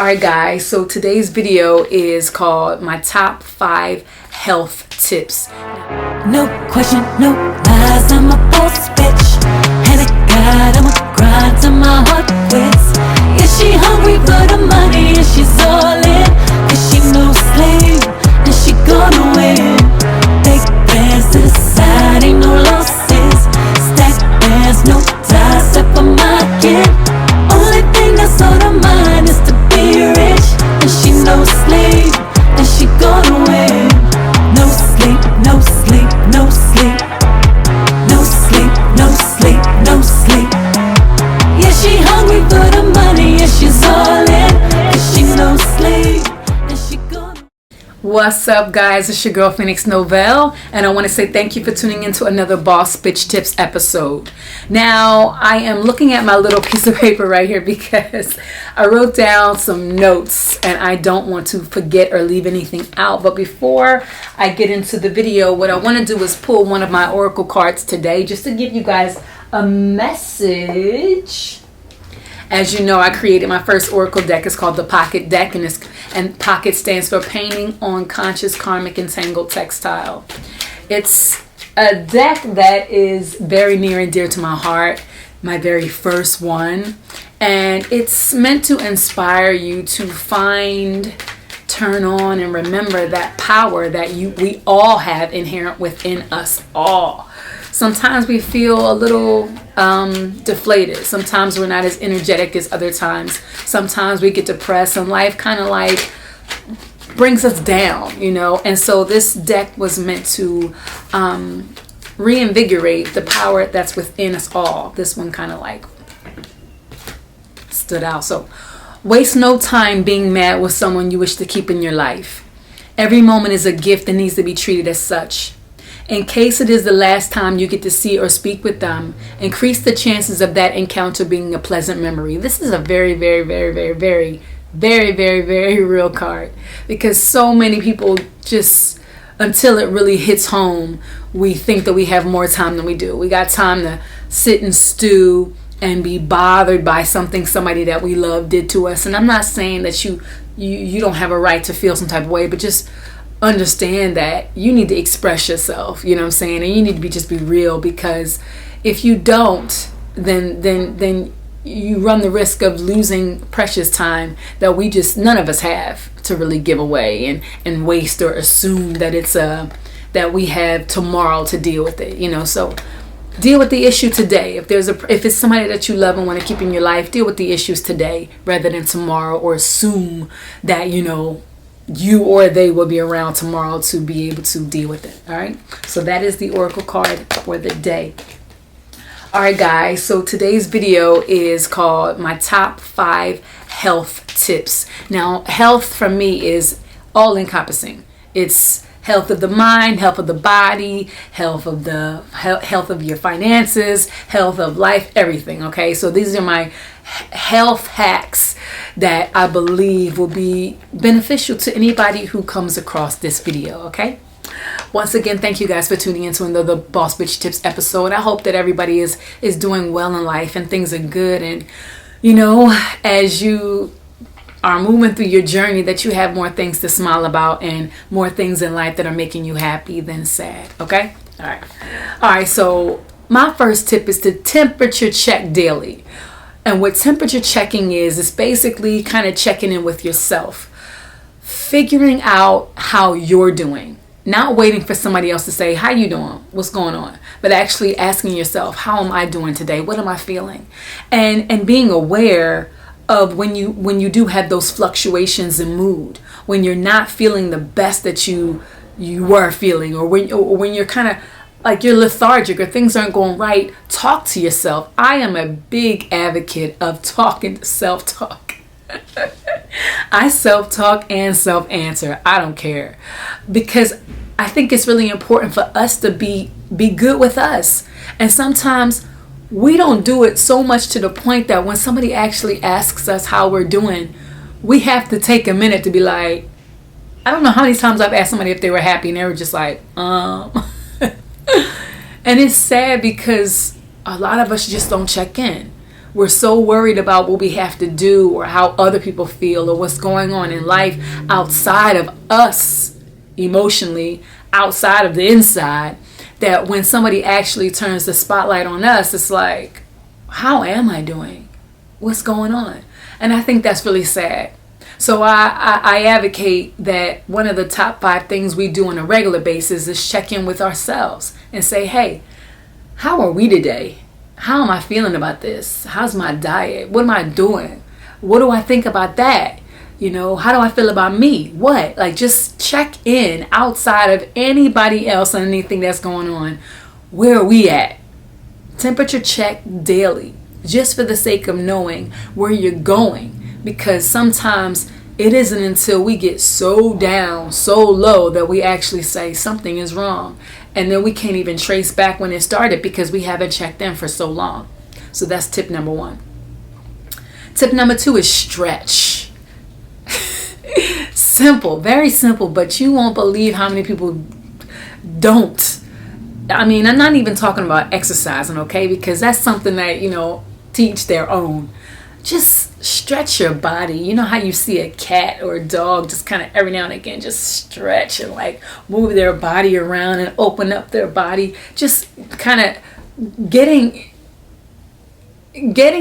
Alright guys, so today's video is called my top 5 health tips. No question, no lies, I'm a boss bitch. And I got, I'm a grind till my heart quits. Is she hungry for the money? Is she all in? Is she no slave? And she gonna win. Big bands to the side, ain't no losses. Stack bands, no ties, except for my kid. Only thing that's on her mind is to be rich. And she no slave, and she gonna win. No sleep, no sleep, no sleep. No sleep, no sleep, no sleep. Yeah, she hungry for the money, and she's all in. Cause she no slave, and she gonna. What's up guys, it's your girl Phoenix Novell, and I want to say thank you for tuning into another Boss Bitch Tips episode. Now, I am looking at my little piece of paper right here because I wrote down some notes and I don't want to forget or leave anything out. But before I get into the video, what I want to do is pull one of my oracle cards today just to give you guys a message. As you know, I created my first oracle deck. It's called the P.O.C.K.E.T deck, and P.O.C.K.E.T stands for Painting on Conscious Karmic Entangled Textile. It's a deck that is very near and dear to my heart, my very first one, and it's meant to inspire you to find, turn on, and remember that power that we all have inherent within us all. Sometimes we feel a little deflated. Sometimes we're not as energetic as other times. Sometimes we get depressed and life kind of like brings us down, you know. And so this deck was meant to reinvigorate the power that's within us all. This one kind of like stood out. So waste no time being mad with someone you wish to keep in your life. Every moment is a gift and needs to be treated as such. In case it is the last time you get to see or speak with them, increase the chances of that encounter being a pleasant memory. This is a very, very, very, very, very, very, very, very real card, because so many people just, until it really hits home, we think that we have more time than we do. We got time to sit and stew and be bothered by something somebody that we love did to us. And I'm not saying that you don't have a right to feel some type of way, but just understand that you need to express yourself, you know what I'm saying? And you need to just be real, because if you don't, then you run the risk of losing precious time that none of us have to really give away and waste or assume that it's that we have tomorrow to deal with it, you know. So deal with the issue today. If it's somebody that you love and want to keep in your life, deal with the issues today rather than tomorrow, or assume that, you know, you or they will be around tomorrow to be able to deal with it. All right, so that is the oracle card for the day. All right guys, so today's video is called my top 5 health tips. Now, health for me is all encompassing. It's health of the mind, health of the body, health of your finances, health of life, everything. Okay, so these are my health hacks that I believe will be beneficial to anybody who comes across this video. Okay, once again, thank you guys for tuning into another Boss Bitch Tips episode. I hope that everybody is doing well in life and things are good, and you know, as you are moving through your journey, that you have more things to smile about and more things in life that are making you happy than sad. Okay, all right, so my first tip is to temperature check daily. And what temperature checking is basically kind of checking in with yourself, figuring out how you're doing, not waiting for somebody else to say, how you doing, what's going on, but actually asking yourself, how am I doing today, what am I feeling, and being aware of when you do have those fluctuations in mood, when you're not feeling the best that you were feeling, or when you're kind of like you're lethargic or things aren't going right. Talk to yourself. I am a big advocate of talking to self-talk. I self-talk and self-answer. I don't care, because I think it's really important for us to be good with us. And sometimes we don't do it so much to the point that when somebody actually asks us how we're doing, we have to take a minute to be like, I don't know how many times I've asked somebody if they were happy and they were just like, And it's sad because a lot of us just don't check in. We're so worried about what we have to do or how other people feel or what's going on in life outside of us emotionally, outside of the inside, that when somebody actually turns the spotlight on us, it's like, how am I doing? What's going on? And I think that's really sad. So I advocate that one of the top 5 things we do on a regular basis is check in with ourselves and say, hey, how are we today? How am I feeling about this? How's my diet? What am I doing? What do I think about that? How do I feel about me? What? Like, just check in outside of anybody else and anything that's going on. Where are we at? Temperature check daily, just for the sake of knowing where you're going. Because sometimes it isn't until we get so down, so low, that we actually say something is wrong. And then we can't even trace back when it started because we haven't checked in for so long. So that's tip number 1. Tip number 2 is stretch. Simple, very simple, but you won't believe how many people don't. I mean, I'm not even talking about exercising, okay? Because that's something that, teach their own. Just stretch your body. You know how you see a cat or a dog just kind of every now and again just stretch and like move their body around and open up their body. Just kind of getting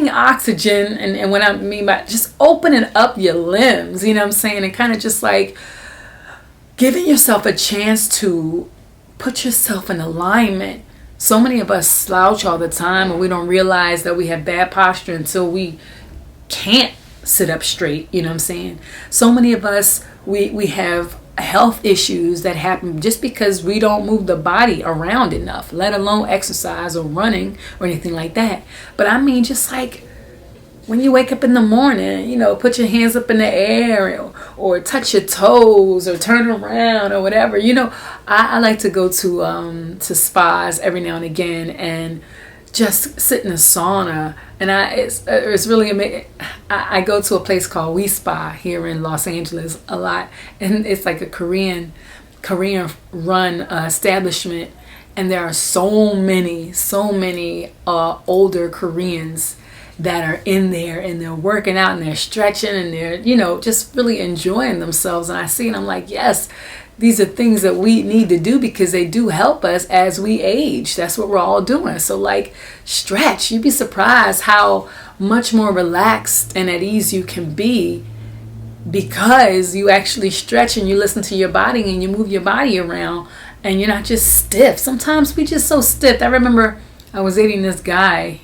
oxygen, and what I mean by just opening up your limbs, you know what I'm saying? And kind of just like giving yourself a chance to put yourself in alignment. So many of us slouch all the time and we don't realize that we have bad posture until we can't sit up straight, you know what I'm saying? So many of us, we have health issues that happen just because we don't move the body around enough, let alone exercise or running or anything like that. But I mean, just like when you wake up in the morning, put your hands up in the air or touch your toes or turn around or whatever. I like to go to spas every now and again and just sit in a sauna. And it's really amazing. I go to a place called We Spa here in Los Angeles a lot, and it's like a Korean run establishment, and there are so many older Koreans that are in there, and they're working out and they're stretching and they're just really enjoying themselves. And I see, and I'm like, yes, these are things that we need to do because they do help us as we age. That's what we're all doing. So like, stretch. You'd be surprised how much more relaxed and at ease you can be because you actually stretch and you listen to your body and you move your body around and you're not just stiff. Sometimes we just so stiff. I remember I was dating this guy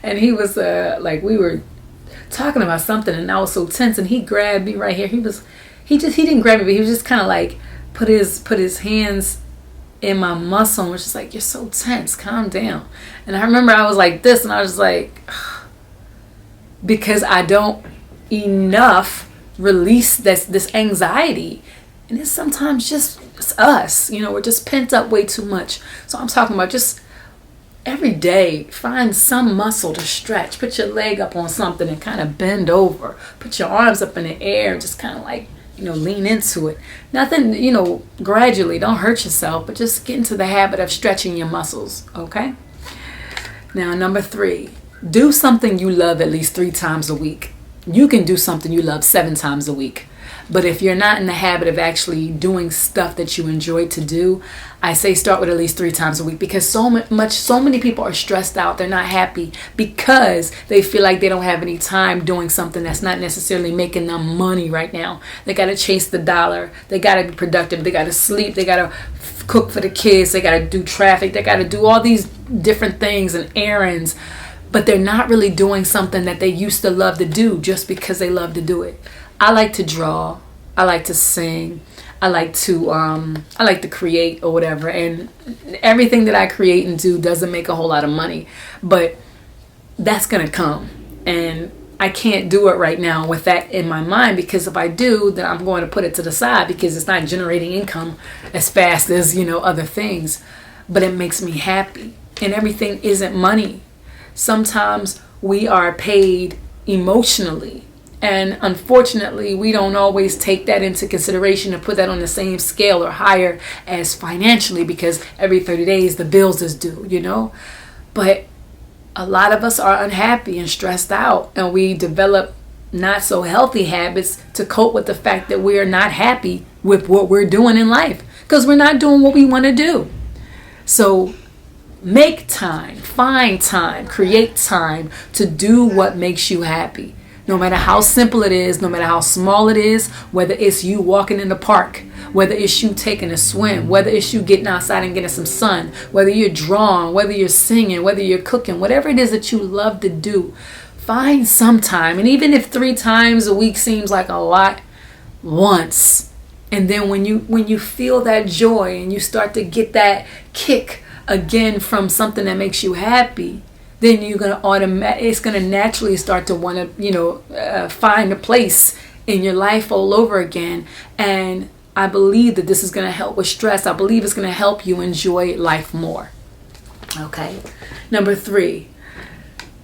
and he was like, we were talking about something and I was so tense, and he grabbed me right here. He didn't grab me, but he was just kind of like put his hands in my muscle and was just like, you're so tense, calm down. And I remember I was like this, and I was like, ugh, because I don't enough release this anxiety. And it's sometimes just it's us, we're just pent up way too much. So I'm talking about just every day, find some muscle to stretch. Put your leg up on something and kind of bend over. Put your arms up in the air and just kind of like, lean into it. Nothing, gradually. Don't hurt yourself, but just get into the habit of stretching your muscles, okay? Now, number 3, do something you love at least 3 times a week. You can do something you love 7 times a week. But if you're not in the habit of actually doing stuff that you enjoy to do, I say start with at least 3 times a week, because so many people are stressed out. They're not happy because they feel like they don't have any time doing something that's not necessarily making them money right now. They got to chase the dollar. They got to be productive. They got to sleep. They got to cook for the kids. They got to do traffic. They got to do all these different things and errands, but they're not really doing something that they used to love to do just because they love to do it. I like to draw. I like to sing. I like to create or whatever. And everything that I create and do doesn't make a whole lot of money, but that's going to come. And I can't do it right now with that in my mind, because if I do, then I'm going to put it to the side because it's not generating income as fast as, other things. But it makes me happy. And everything isn't money. Sometimes we are paid emotionally. And unfortunately, we don't always take that into consideration and put that on the same scale or higher as financially, because every 30 days the bills is due, But A lot of us are unhappy and stressed out, and we develop not so healthy habits to cope with the fact that we are not happy with what we're doing in life because we're not doing what we want to do. So make time, find time, create time to do what makes you happy. No matter how simple it is, no matter how small it is, whether it's you walking in the park, whether it's you taking a swim, whether it's you getting outside and getting some sun, whether you're drawing, whether you're singing, whether you're cooking, whatever it is that you love to do, find some time. And even if 3 times a week seems like a lot, once. And then when you feel that joy and you start to get that kick again from something that makes you happy, then you're going to it's going to naturally start to want to, find a place in your life all over again. And I believe that this is going to help with stress. I believe it's going to help you enjoy life more. Okay. Number 3,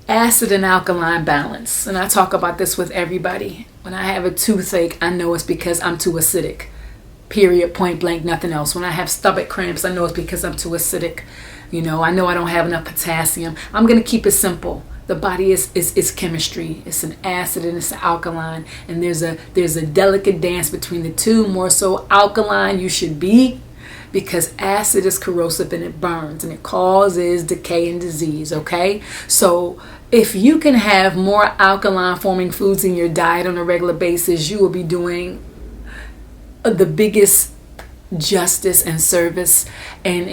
acid and alkaline balance. And I talk about this with everybody. When I have a toothache, I know it's because I'm too acidic. Period, point blank, nothing else. When I have stomach cramps, I know it's because I'm too acidic. I know I don't have enough potassium. I'm going to keep it simple. The body is chemistry. It's an acid and it's an alkaline. And there's a delicate dance between the two. More so alkaline you should be, because acid is corrosive and it burns and it causes decay and disease, okay? So if you can have more alkaline forming foods in your diet on a regular basis, you will be doing the biggest justice and service, and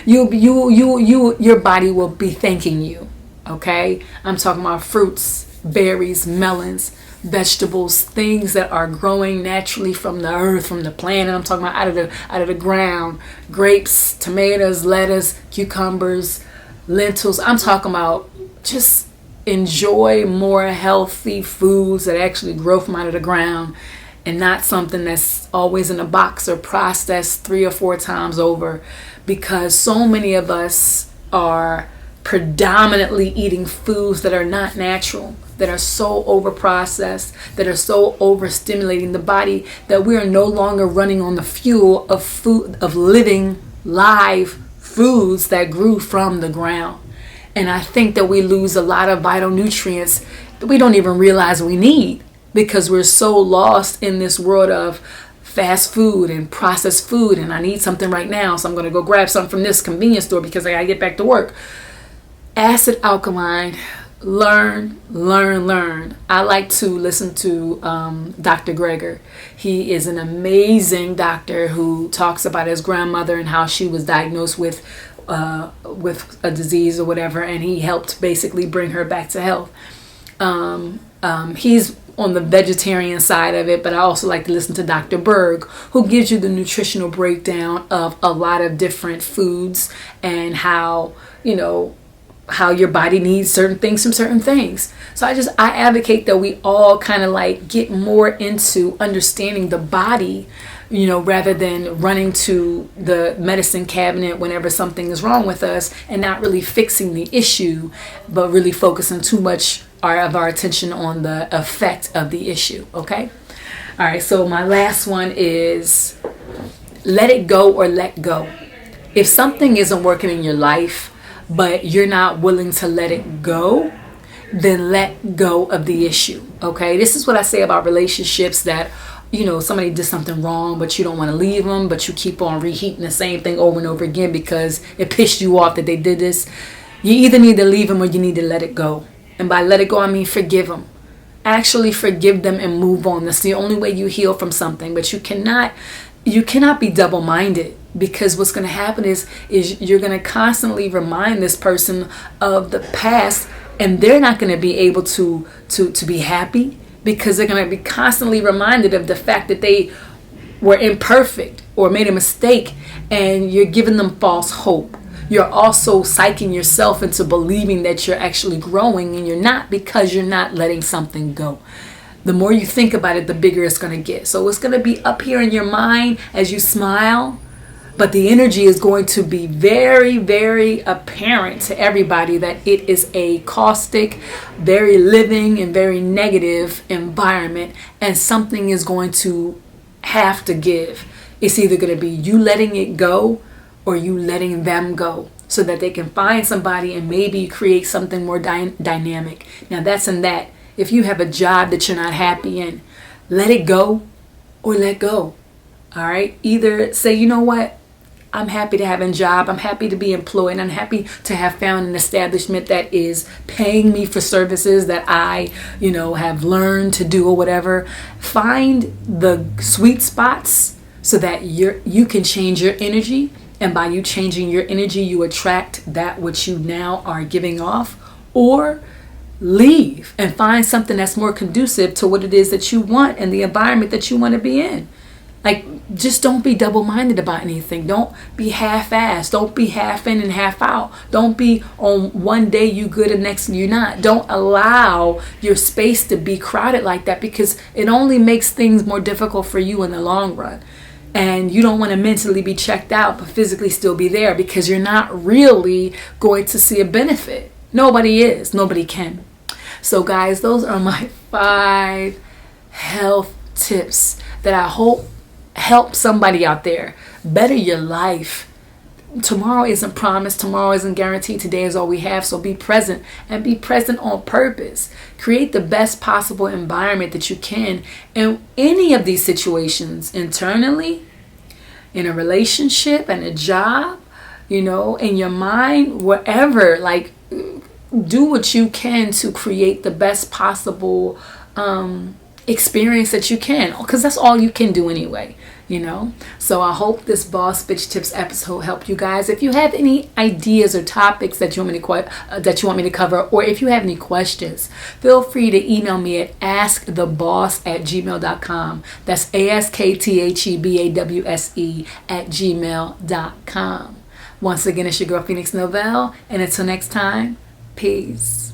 your body will be thanking you. Okay, I'm talking about fruits, berries, melons, vegetables, things that are growing naturally from the earth, from the planet. I'm talking about out of the ground. Grapes, tomatoes, lettuce, cucumbers, lentils. I'm talking about just enjoy more healthy foods that actually grow from out of the ground, and not something that's always in a box or processed 3 or 4 times over, because so many of us are predominantly eating foods that are not natural, that are so over processed, that are so overstimulating the body, that we are no longer running on the fuel of food, of living live foods that grew from the ground. And I think that we lose a lot of vital nutrients that we don't even realize we need, because we're so lost in this world of fast food and processed food, and I need something right now, so I'm going to go grab something from this convenience store because I got to get back to work. Acid, alkaline, learn. I like to listen to Dr. Greger. He is an amazing doctor who talks about his grandmother and how she was diagnosed with a disease or whatever, and he helped basically bring her back to health. He's on the vegetarian side of it, but I also like to listen to Dr. Berg, who gives you the nutritional breakdown of a lot of different foods and how your body needs certain things from certain things. So I advocate that we all kind of like get more into understanding the body, rather than running to the medicine cabinet whenever something is wrong with us and not really fixing the issue, but really focusing too much of our attention on the effect of the issue. Okay. All right. So my last one is let it go or let go. If something isn't working in your life, but you're not willing to let it go, then let go of the issue. Okay. This is what I say about relationships that, somebody did something wrong, but you don't want to leave them, but you keep on reheating the same thing over and over again because it pissed you off that they did this. You either need to leave them or you need to let it go. And by let it go, I mean forgive them. Actually forgive them and move on. That's the only way you heal from something. But you cannot be double-minded, because what's going to happen is you're going to constantly remind this person of the past, and they're not going to be able to be happy, because they're going to be constantly reminded of the fact that they were imperfect or made a mistake, and you're giving them false hope. You're also psyching yourself into believing that you're actually growing, and you're not, because you're not letting something go. The more you think about it, the bigger it's going to get. So it's going to be up here in your mind as you smile, but the energy is going to be very, very apparent to everybody that it is a caustic, very living and very negative environment, and something is going to have to give. It's either going to be you letting it go or you letting them go. so that they can find somebody and maybe create something more dynamic. Now that's in that. If you have a job that you're not happy in, let it go or let go. All right. Either say, you know what? I'm happy to have a job. I'm happy to be employed. I'm happy to have found an establishment that is paying me for services that I, have learned to do or whatever. Find the sweet spots so that you can change your energy. And by you changing your energy, you attract that which you now are giving off, or leave and find something that's more conducive to what it is that you want and the environment that you want to be in. Like, just don't be double-minded about anything. Don't be half-assed. Don't be half in and half out. Don't be on one day you good and next you're not. Don't allow your space to be crowded like that, because it only makes things more difficult for you in the long run. And you don't want to mentally be checked out but physically still be there, because you're not really going to see a benefit. Nobody is. Nobody can. So guys, those are my 5 health tips that I hope help somebody out there better your life. Tomorrow isn't promised. Tomorrow isn't guaranteed. Today is all we have. So be present, and be present on purpose. Create the best possible environment that you can in any of these situations, internally, in a relationship, and a job, in your mind, wherever. Like, do what you can to create the best possible experience that you can, because that's all you can do anyway. So I hope this Boss Bitch Tips episode helped you guys. If you have any ideas or topics that you want me to cover, or if you have any questions, feel free to email me at asktheboss@gmail.com. That's ASKTHEBAWSE@gmail.com. Once again, it's your girl Phoenix Novell, and until next time, peace.